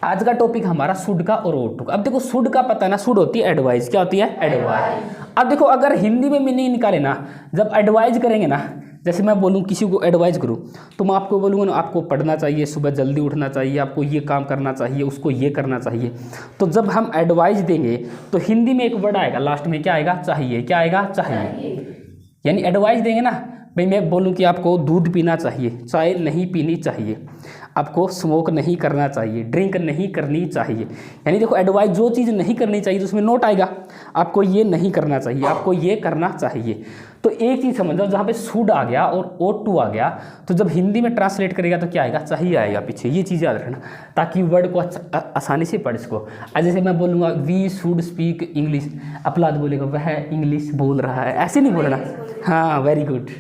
आज का टॉपिक हमारा शुड का और ought to का। अब देखो शुड का पता है ना, शुड होती है एडवाइस, क्या होती है एडवाइस। अब देखो अगर हिंदी में मीनिंग निकाले ना, जब एडवाइज करेंगे ना, जैसे मैं बोलूँ किसी को एडवाइस करूँ तो मैं आपको बोलूँगा ना आपको पढ़ना चाहिए, सुबह जल्दी उठना चाहिए, आपको ये काम करना चाहिए, उसको ये करना चाहिए। तो जब हम एडवाइस देंगे तो हिंदी में एक वर्ड आएगा लास्ट में, क्या आएगा चाहिए, क्या आएगा चाहिए। यानी एडवाइस देंगे ना, भाई मैं बोलूँ कि आपको दूध पीना चाहिए, चाय नहीं पीनी चाहिए, आपको स्मोक नहीं करना चाहिए, ड्रिंक नहीं करनी चाहिए। यानी देखो एडवाइस जो चीज़ नहीं करनी चाहिए तो उसमें नोट आएगा, आपको ये नहीं करना चाहिए, आपको ये करना चाहिए। तो एक चीज़ समझ जाओ, जहाँ पे शुड आ गया और ought to आ गया, तो जब हिंदी में ट्रांसलेट करेगा तो क्या आएगा, चाहिए आएगा पीछे। ये चीज़ याद रखना ताकि वर्ड को आसानी से पढ़ सको। आज जैसे मैं बोलूँगा वी शुड स्पीक इंग्लिश, अपलाद बोलेगा वह इंग्लिश बोल रहा है, ऐसे नहीं बोलना। हाँ वेरी गुड,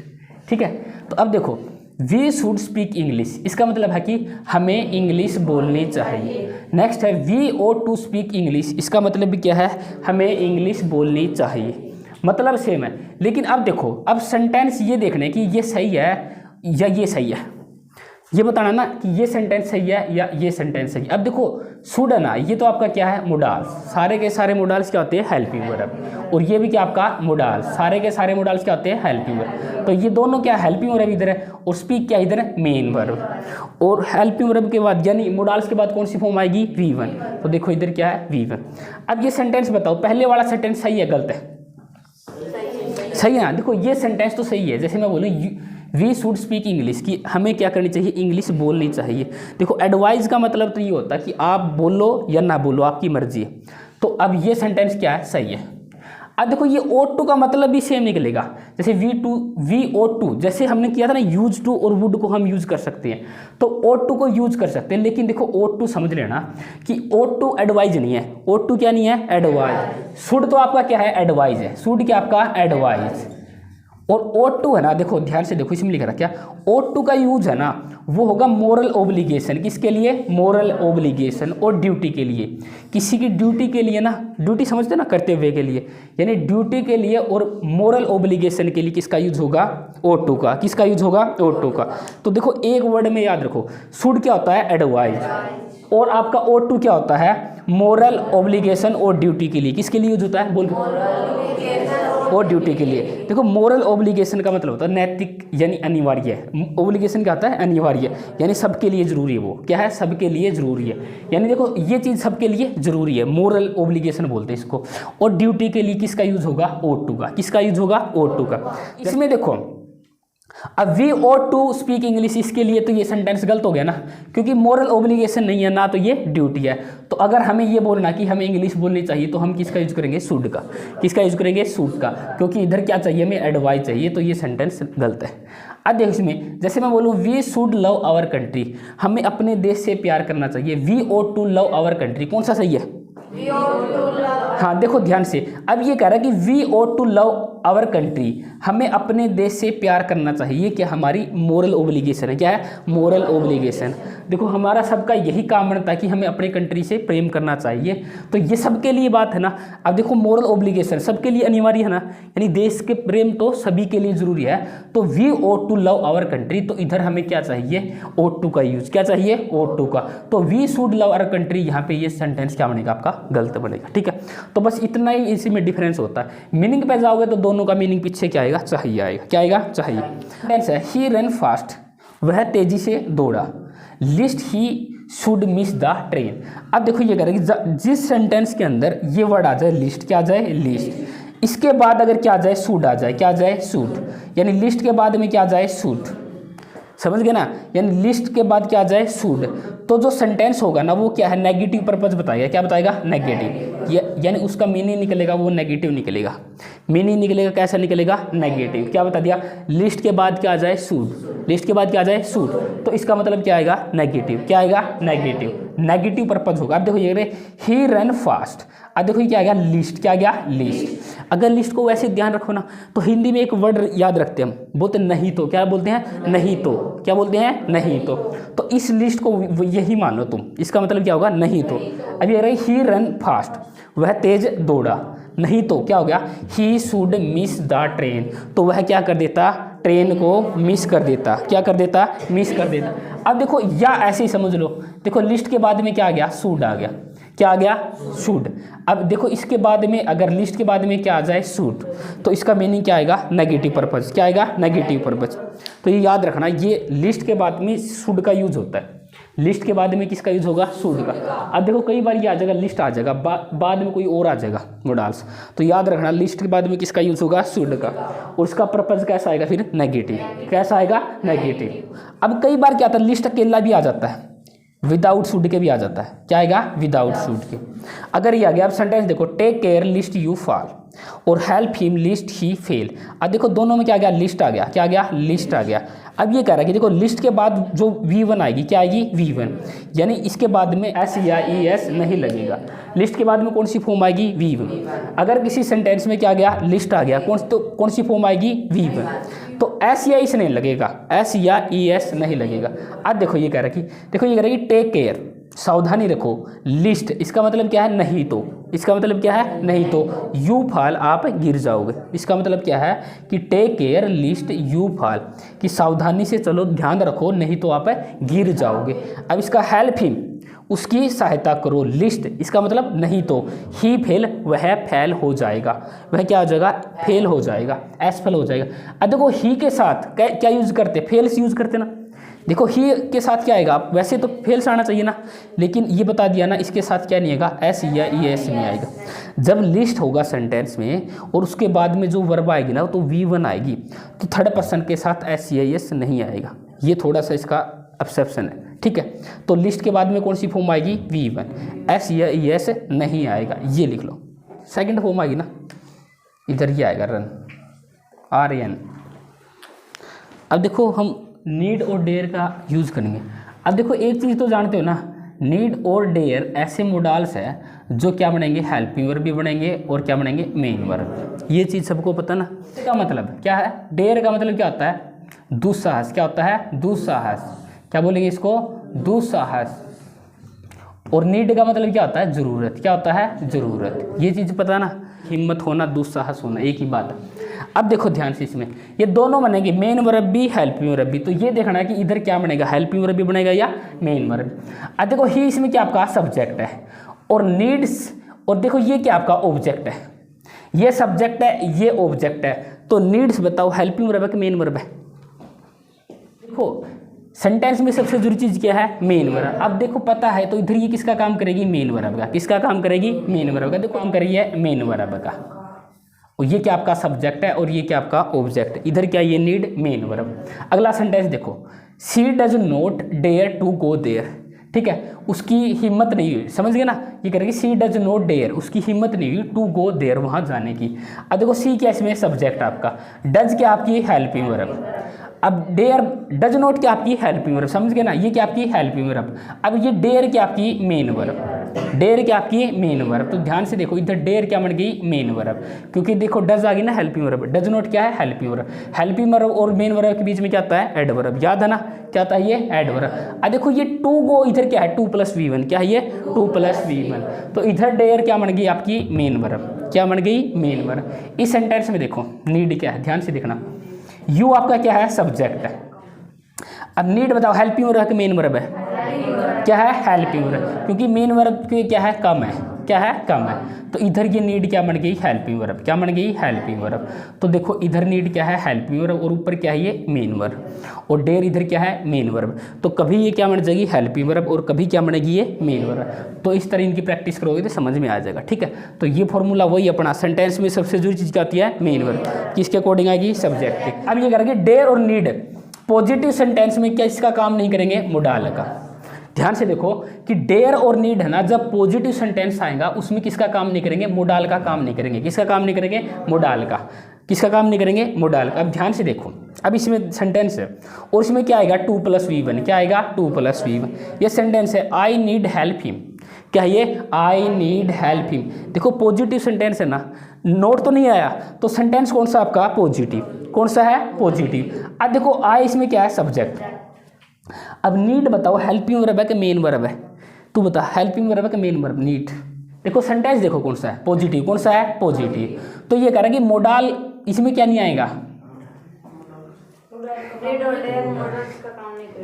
ठीक है। तो अब देखो वी शुड स्पीक इंग्लिश, इसका मतलब है कि हमें इंग्लिश बोलनी चाहिए। नेक्स्ट है we ought to speak English, इसका मतलब भी क्या है, हमें इंग्लिश बोलनी चाहिए। मतलब सेम है, लेकिन अब देखो अब सेंटेंस ये देखने कि ये सही है या ये सही है, ये बताना ना कि ये सेंटेंस सही है या ये सेंटेंस सही है। अब देखो शुड है ना, ये तो आपका क्या है मोडाल्स, सारे के सारे मोडाल्स क्या होते हैं हेल्पिंग वर्ब, और ये भी क्या आपका मोडाल्स, सारे के सारे मोडाल्स क्या होते हैं हेल्पिंग वर्ब। तो ये दोनों क्या हेल्पिंग वर्ब इधर है और स्पीक क्या इधर है मेन वर्ब, और हेल्पिंग वर्ब के बाद यानी मोडाल्स के बाद कौन सी फॉर्म आएगी V1। तो देखो इधर क्या है V1। अब ये सेंटेंस बताओ पहले वाला सेंटेंस सही है गलत है, सही है ना। देखो ये सेंटेंस तो सही है, जैसे मैं बोलूँ वी शुड स्पीक इंग्लिश की हमें क्या करनी चाहिए, इंग्लिश बोलनी चाहिए। देखो एडवाइस का मतलब तो ये होता है कि आप बोलो या ना बोलो आपकी मर्जी है। तो अब ये सेंटेंस क्या है, सही है। अब देखो ये ought to का मतलब भी सेम निकलेगा, जैसे वी ought to, जैसे हमने किया था ना यूज टू और वुड को हम यूज कर सकते हैं, तो ought to को यूज कर सकते हैं। लेकिन देखो ought to समझ लेना कि ought to एडवाइज नहीं है, ought to क्या नहीं है एडवाइज। शुड तो आपका क्या है एडवाइज है, शुड क्या आपका एडवाइज, और ought to है ना, देखो ध्यान से देखो इसमें लिखा क्या ought to का यूज है ना वो होगा मोरल ओब्लिगेशन, किसके लिए मोरल ओब्लिगेशन, और ड्यूटी के लिए, किसी की ड्यूटी के लिए ना, ड्यूटी समझते ना कर्तव्य के लिए, यानी ड्यूटी के लिए और मोरल ओब्लिगेशन के लिए किसका यूज होगा ought to का, किसका यूज होगा ought to का। तो देखो एक वर्ड में याद रखो शुड क्या होता है एडवाइज, और आपका ought to क्या होता है मोरल ओब्लिगेशन और ड्यूटी के लिए, किसके लिए यूज होता है बोल और ड्यूटी के लिए। देखो मोरल ओब्लिगेशन का मतलब होता है नैतिक यानी अनिवार्य, ओब्लिगेशन क्या होता है अनिवार्य, यानी सबके लिए जरूरी है, वो क्या है सबके लिए जरूरी है, यानी देखो ये चीज़ सबके लिए जरूरी है, मोरल ओब्लिगेशन बोलते हैं इसको। और ड्यूटी के लिए किसका यूज होगा ought to का, किसका यूज होगा ought to का। इसमें देखो अब we ought to speak English, इसके लिए तो ये सेंटेंस गलत हो गया ना, क्योंकि मोरल ओब्लिगेशन नहीं है ना, तो ये ड्यूटी है। तो अगर हमें ये बोलना कि हमें इंग्लिश बोलनी चाहिए तो हम किसका यूज करेंगे शुड का, किसका यूज करेंगे शुड का, क्योंकि इधर क्या चाहिए हमें एडवाइस चाहिए, तो ये सेंटेंस गलत है। अब देखो इसमें जैसे मैं बोलूँ we should love our country, हमें अपने देश से प्यार करना चाहिए, we ought to love our country, कौन सा सही है हाँ देखो ध्यान से, अब ये कह रहा है कि we ought to love our country, हमें अपने देश से प्यार करना चाहिए, क्या हमारी मोरल ओब्लिगेशन है, क्या है मोरल ओब्लिगेशन। देखो हमारा सबका यही काम बनता है कि हमें अपने कंट्री से प्रेम करना चाहिए, तो ये सबके लिए बात है ना। अब देखो मोरल ओब्लिगेशन सबके लिए अनिवार्य है ना, यानी देश के प्रेम तो सभी के लिए जरूरी है। तो we ought to love our country, तो इधर हमें क्या चाहिए ought टू का यूज, क्या चाहिए ought टू का। तो we should love our country, यहाँ पे ये सेंटेंस क्या बनेगा आपका गलत बनेगा, ठीक है। तो बस इतना ही इसी में डिफरेंस होता है। मीनिंग पे जाओगे तो दोनों का मीनिंग पीछे क्या आएगा चाहिए आएगा, क्या आएगा चाहिए। सेंटेंस है ही रन फास्ट, वह तेजी से दौड़ा, list he should miss the train. अब देखो ये कह रहा है कि जिस सेंटेंस के अंदर ये वर्ड आ जाए लिस्ट, क्या आ जाए लिस्ट, इसके बाद अगर क्या आ जाए शुड आ जाए, क्या आ जाए शुड, यानी लिस्ट के बाद में क्या आ जाए शुड, समझ गए ना, यानी लिस्ट के बाद क्या आ जाए शुड, तो जो सेंटेंस होगा ना वो क्या है नेगेटिव पर्पज बताएगा, क्या बताएगा नेगेटिव, यानी उसका मीनिंग निकलेगा वो नेगेटिव निकलेगा, मीनिंग निकलेगा कैसा निकलेगा नेगेटिव। क्या बता दिया लिस्ट के बाद क्या आ जाए शुड, लिस्ट के बाद क्या आ जाए शुड, तो इसका मतलब क्या आएगा नेगेटिव, क्या आएगा नेगेटिव, नेगेटिव पर्पज होगा। अब देखो ये ही रन फास्ट, अब देखो ये क्या आ गया लिस्ट, क्या आ गया लिस्ट। अगर लिस्ट को वैसे ध्यान रखो ना तो हिंदी में एक वर्ड याद रखते हैं हम, बोलते नहीं तो, क्या बोलते हैं नहीं तो, क्या बोलते हैं नहीं तो इस लिस्ट को यही मानो तुम, इसका मतलब क्या होगा नहीं तो। अब ये रही ही रन फास्ट, वह तेज दौड़ा, नहीं तो क्या हो गया he should miss the train, तो वह क्या कर देता ट्रेन को मिस कर देता, क्या कर देता, मिस कर देता। अब देखो या ऐसे ही समझ लो, देखो लिस्ट के बाद में क्या आ गया, शुड आ गया, क्या आ गया, शुड। अब देखो इसके बाद में अगर लिस्ट के बाद में क्या आ जाए, शुड, तो इसका मीनिंग क्या आएगा, नेगेटिव पर्पज, क्या आएगा, नेगेटिव पर्पज। तो ये याद रखना, ये लिस्ट के बाद में शुड का यूज होता है, लिस्ट के बाद में किसका यूज होगा, शुड का। अब देखो कई बार ये आ जाएगा, लिस्ट आ जाएगा, बाद में कोई और आ जाएगा मोडाल्स, तो याद रखना लिस्ट के बाद में किसका यूज होगा, शुड का, और उसका पर्पज कैसा आएगा फिर, नेगेटिव, कैसा आएगा, नेगेटिव। अब कई बार क्या आता है, लिस्ट अकेला भी आ जाता है, विदाउट शुड के भी आ जाता है, क्या आएगा, विदाउट शुड के। अगर ये आ गया, अब सेंटेंस देखो, take care lest you fall और help him lest he fail. अब देखो दोनों में क्या आ गया, लिस्ट आ गया, क्या आ गया, लिस्ट आ गया। अब ये कह रहा है कि देखो लिस्ट के बाद जो V1 आएगी, क्या आएगी, V1, यानी इसके बाद में S या ES नहीं लगेगा। लिस्ट के बाद में कौन सी फॉर्म आएगी, V1। अगर किसी सेंटेंस में क्या आ गया, लिस्ट आ गया, कौन सी फॉर्म आएगी, V1, तो S या ES नहीं लगेगा, S या ES नहीं लगेगा। अब देखो ये कह रहा है कि देखो ये कह रहा है कि टेक केयर, सावधानी रखो, लिस्ट, इसका मतलब क्या है, नहीं तो, इसका मतलब क्या है, नहीं तो, यू फॉल, आप गिर जाओगे। इसका मतलब क्या है कि take care lest you fall, कि सावधानी से चलो, ध्यान रखो, नहीं तो आप गिर जाओगे। अब इसका हेल्प हिम, उसकी सहायता करो, लिस्ट, इसका मतलब नहीं तो, ही फेल, वह फेल हो जाएगा, वह क्या हो जाएगा, फेल हो जाएगा, एसफेल हो जाएगा। अब देखो ही के साथ क्या यूज करते, फेल से यूज करते ना। देखो ही के साथ क्या आएगा, वैसे तो फेल से आना चाहिए ना, लेकिन ये बता दिया ना, इसके साथ क्या नहीं आएगा, एस या ES नहीं आएगा। जब लिस्ट होगा सेंटेंस में और उसके बाद में जो वर्ब आएगी ना, तो V1 आएगी, तो थर्ड पर्सन के साथ S या ES नहीं आएगा। ये थोड़ा सा इसका एक्सेप्शन है, ठीक है। तो लिस्ट के बाद में कौन सी फॉर्म आएगी, V1, S या ES नहीं आएगा, ये लिख लो। सेकेंड फॉर्म आएगी ना, इधर ये आएगा, रन, RN। अब देखो हम नीड और डेयर का यूज़ करेंगे। अब देखो एक चीज़ तो जानते हो ना, नीड और डेयर ऐसे मोडाल्स है जो क्या बनेंगे, हेल्पिंग वर्ब भी बनेंगे और क्या बनेंगे, मेन वर्ब। ये चीज़ सबको पता ना। इसका मतलब क्या है, डेयर का मतलब क्या होता है, दुस्साहस, क्या होता है, दुस्साहस, क्या बोलेंगे इसको, दुस्साहस। और नीड का मतलब क्या होता है, ज़रूरत, क्या होता है, ज़रूरत। ये चीज़ पता ना, हिम्मत होना, दुस्साहस होना, एक ही बात है। अब देखो ध्यान से, इसमें ये दोनों बनेंगे, मेन वर्ब भी, हेल्पिंग वर्ब भी। तो ये देखना है कि इधर क्या बनेगा, हेल्पिंग वर्ब भी बनेगा या मेन वर्ब। अब देखो ही इसमें क्या आपका सब्जेक्ट है, और नीड्स, और देखो ये क्या आपका ऑब्जेक्ट है, ये सब्जेक्ट है, ये ऑब्जेक्ट है। तो नीड्स बताओ हेल्पिंग वर्ब है कि मेन वर्ब है। देखो सेंटेंस में सबसे जरूरी चीज़ क्या है, मेन वर्ब। अब देखो पता है, तो इधर ये किसका काम करेगी, मेन वर्ब का। किसका काम करेगी, मेन वर्ब का। देखो काम करेगी है मेन वर्ब का, और ये क्या आपका सब्जेक्ट है और ये क्या आपका ऑब्जेक्ट। इधर क्या, ये नीड, मेन वर्ब। अगला सेंटेंस देखो, she does not dare to go there, ठीक है, उसकी हिम्मत नहीं हुई, समझ गए ना। ये करेगी सी डज नॉट डेयर, उसकी हिम्मत नहीं हुई टू गो देयर, वहाँ जाने की। अब देखो सी क्या इसमें सब्जेक्ट आपका, डज क्या आपकी हेल्पिंग वर्ब। अब डेयर, डज नॉट क्या आपकी हेल्पिंग वर्ब, समझ गए ना, ये क्या आपकी हेल्पिंग वर्ब। अब ये डेयर क्या आपकी मेन वर्ब, डेयर क्या आपकी मेन वर्ब। तो ध्यान से देखो, इधर डेयर क्या बन गई, मेन वर्ब, क्योंकि देखो डज आ गई ना हेल्पिंग वर्ब, डज नॉट क्या है, हेल्पिंग वर्ब। हेल्पिंग वर्ब और मेन वर्ब के बीच में क्या आता है, एडवर्ब, याद है ना, क्या आता है ये, एडवर्ब। अब देखो ये टू गो, इधर क्या है, 2 + V1, क्या है ये, 2 + V1। तो इधर डेयर क्या बन गई आपकी मेन वर्ब, क्या बन गई, मेन वर्ब। इस सेंटेंस में देखो नीड क्या है, ध्यान से देखना, यू आपका क्या है, सब्जेक्ट है। अब नीड बताओ हेल्पिंग वर्ब है मेन वर्ब है, क्या है, हेल्पिंग वर्ब, क्योंकि मेन वर्ब के क्या है, कम है, क्या है, कम है। तो इधर ये नीड क्या बन गई, हेल्पिंग वर्ब, क्या बन गई, हेल्पिंग वर्ब। तो देखो इधर नीड क्या है, हेल्पिंग वर्ब, और ऊपर क्या है ये मेन वर्ब, और डेयर इधर क्या है, मेन वर्ब। तो कभी ये क्या बन जाएगी, हेल्पिंग वर्ब, और कभी क्या बनेगी ये मेन वर्ब। तो इस तरह इनकी प्रैक्टिस करोगे तो समझ में आ जाएगा, ठीक है। तो ये फॉर्मूला वही अपना, सेंटेंस में सबसे जरूरी चीज़ क्या आती है, मेन वर्ब, किसके अकॉर्डिंग आएगी, सब्जेक्ट के। अब ये करेंगे डेयर और नीड, पॉजिटिव सेंटेंस में क्या इसका काम नहीं करेंगे, मोडाल का। ध्यान से देखो कि डेयर और नीड है ना, जब पॉजिटिव सेंटेंस आएगा उसमें किसका काम नहीं करेंगे, मोडाल का काम नहीं करेंगे। किसका काम नहीं करेंगे, मोडाल का। किसका काम नहीं करेंगे, मोडाल का। अब ध्यान से देखो, अब इसमें सेंटेंस है और इसमें क्या आएगा, 2 + V1, क्या आएगा, 2 + V1। ये सेंटेंस है, आई नीड हेल्प हिम, क्या ये, आई नीड हेल्प हिम। देखो पॉजिटिव सेंटेंस है ना, नोट तो नहीं आया, तो सेंटेंस कौन सा आपका, पॉजिटिव, कौन सा है, पॉजिटिव। अब देखो आई इसमें क्या है, सब्जेक्ट। अब नीड बताओ हेल्पिंग वर्ब है कि मेन वर्ब है, तू बता, हेल्पिंग वर्ब है कि मेन वर्ब, नीड। देखो सेंटेंस देखो कौन सा है, पॉजिटिव, कौन सा है, पॉजिटिव। तो ये कह रहा है कि मोडाल इसमें क्या नहीं आएगा,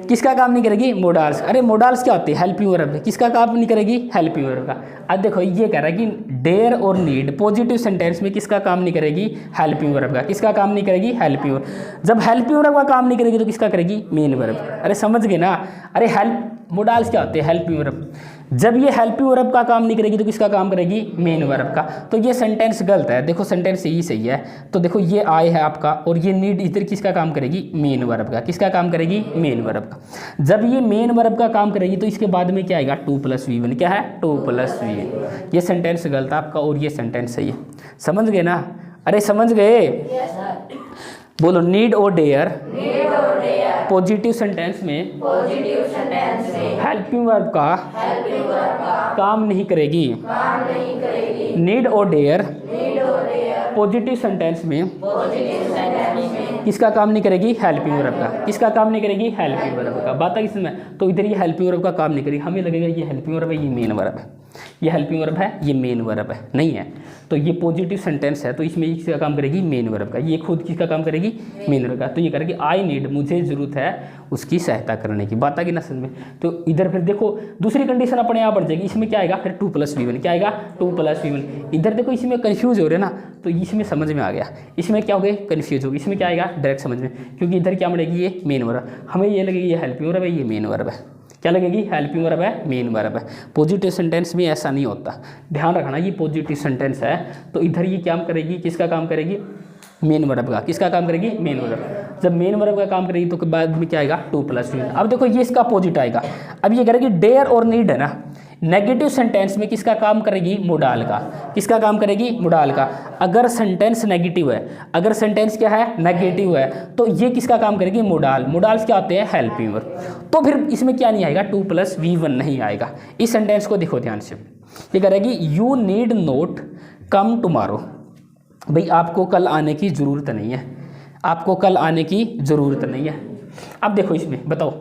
किसका काम नहीं करेगी? मोडाल्स। अरे मोडाल्स क्या होती है? Helping verb. किसका काम नहीं करेगी? हेल्पिंग वर्ब का। अब देखो ये कह रहा है कि डेयर और नीड पॉजिटिव सेंटेंस में किसका काम नहीं करेगी? हेल्पिंग वर्ब का। किसका काम नहीं करेगी? Helping verb. जब हेल्पिंग वर्ब का काम नहीं करेगी तो किसका करेगी? Main verb. अरे समझ गए ना? अरे हेल्प मोडाल्स क्या होते हैं? Helping verb. जब ये हेल्पिंग वर्ब का काम नहीं करेगी तो किसका काम करेगी? मेन वर्ब का। तो ये सेंटेंस गलत है। देखो सेंटेंस यही सही है। तो देखो ये आय है आपका और ये नीड इधर किसका काम करेगी? मेन वर्ब का। किसका काम करेगी? मेन वर्ब का। जब ये मेन वर्ब का काम करेगी तो इसके बाद में क्या आएगा? 2+V1। क्या है? 2+V1। ये सेंटेंस गलत है आपका और ये सेंटेंस सही है। समझ गए ना? अरे समझ गए? बोलो नीड और डेयर पॉजिटिव सेंटेंस में हेल्पिंग वर्ब का काम नहीं करेगी। नीड और डेयर पॉजिटिव सेंटेंस में किसका काम नहीं करेगी? हेल्पिंग वर्ब का। किसका काम नहीं करेगी? हेल्पिंग वर्ब का। बात है किसमें? तो इधर ये हेल्पिंग वर्ब का काम नहीं करेगी, हमें लगेगा ये हेल्पिंग वर्ब है, ये मेन वर्ब है। ये हेल्पिंग वर्ब है, ये मेन वर्ब है, नहीं है। तो ये पॉजिटिव सेंटेंस है तो इसमें किसका काम करेगी? मेन वर्ब का। ये खुद किसका काम करेगी? मेन वर्ब का। तो ये करेगी आई नीड, मुझे जरूरत है उसकी सहायता करने की। बात आ गई ना समझ में? तो इधर फिर देखो दूसरी कंडीशन अपने आप बढ़ जाएगी। इसमें क्या आएगा? फिर 2+V1। क्या आएगा? 2+V1। इधर देखो इसमें कंफ्यूज हो रहे ना, तो इसमें समझ में आ गया। इसमें क्या हो गए? कंफ्यूज हो गई। इसमें क्या आएगा? डायरेक्ट समझ में, क्योंकि इधर क्या बढ़ेगी? ये मेन वर्ब। हमें ये लगेगी ये हेल्पिंग वर्ब है, ये मेन वर्ब है। क्या लगेगी? हेल्पिंग वर्ब है, मेन वर्ब है। पॉजिटिव सेंटेंस में ऐसा नहीं होता, ध्यान रखना। ये पॉजिटिव सेंटेंस है तो इधर ये क्या करेगी? किसका काम करेगी? मेन वर्ब का। किसका काम करेगी? Main verb. जब मेन वर्ब का काम करेगी तो बाद में क्या आएगा? 2+V1। अब देखो ये इसका अपोजिट आएगा। अब ये करेगी डेयर और नीड है ना, नेगेटिव सेंटेंस में किसका काम करेगी? मोडाल का। किसका काम करेगी? मोडाल का। अगर सेंटेंस नेगेटिव है, अगर सेंटेंस क्या है? नेगेटिव है, तो ये किसका काम करेगी? मोडाल। मोडाल्स क्या होते हैं? Helping verb. तो फिर इसमें क्या नहीं आएगा? 2+V1 नहीं आएगा। इस सेंटेंस को देखो ध्यान से। ये करेगी you need not come tomorrow. भाई आपको कल आने की ज़रूरत नहीं है, आपको कल आने की ज़रूरत नहीं है। अब देखो इसमें बताओ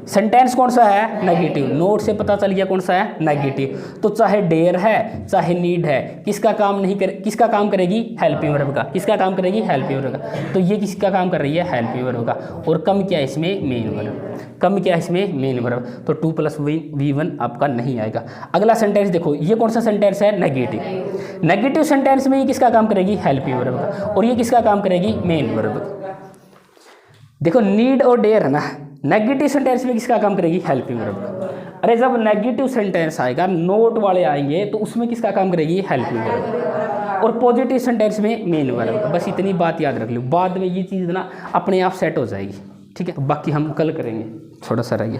सेंटेंस कौन सा है? नेगेटिव। नोट से पता चल गया कौन सा है? नेगेटिव। तो चाहे डेयर है चाहे नीड है, किसका काम नहीं कर, किसका काम करेगी? हेल्पिंग वर्ब का। किसका काम करेगी? हेल्पिंग वर्ब का। तो ये किसका काम कर रही है? हेल्पिंग वर्ब का। और कम क्या है इसमें? Main verb. कम क्या है इसमें? Main verb. तो 2+V1 आपका नहीं आएगा। अगला सेंटेंस देखो, ये कौन सा सेंटेंस है? नेगेटिव। नेगेटिव सेंटेंस में ये किसका काम करेगी? हेल्पिंग वर्ब का। और ये किसका काम करेगी? Main verb. देखो नीड और डेयर है ना, नेगेटिव सेंटेंस में किसका काम करेगी? Helping verb. अरे जब नेगेटिव सेंटेंस आएगा, नोट वाले आएंगे, तो उसमें किसका काम करेगी? Helping verb. और पॉजिटिव सेंटेंस में मेन वर्ब। बस इतनी बात याद रख लो, बाद में ये चीज़ ना अपने आप सेट हो जाएगी। ठीक है, बाकी हम कल करेंगे। थोड़ा सा रहिए।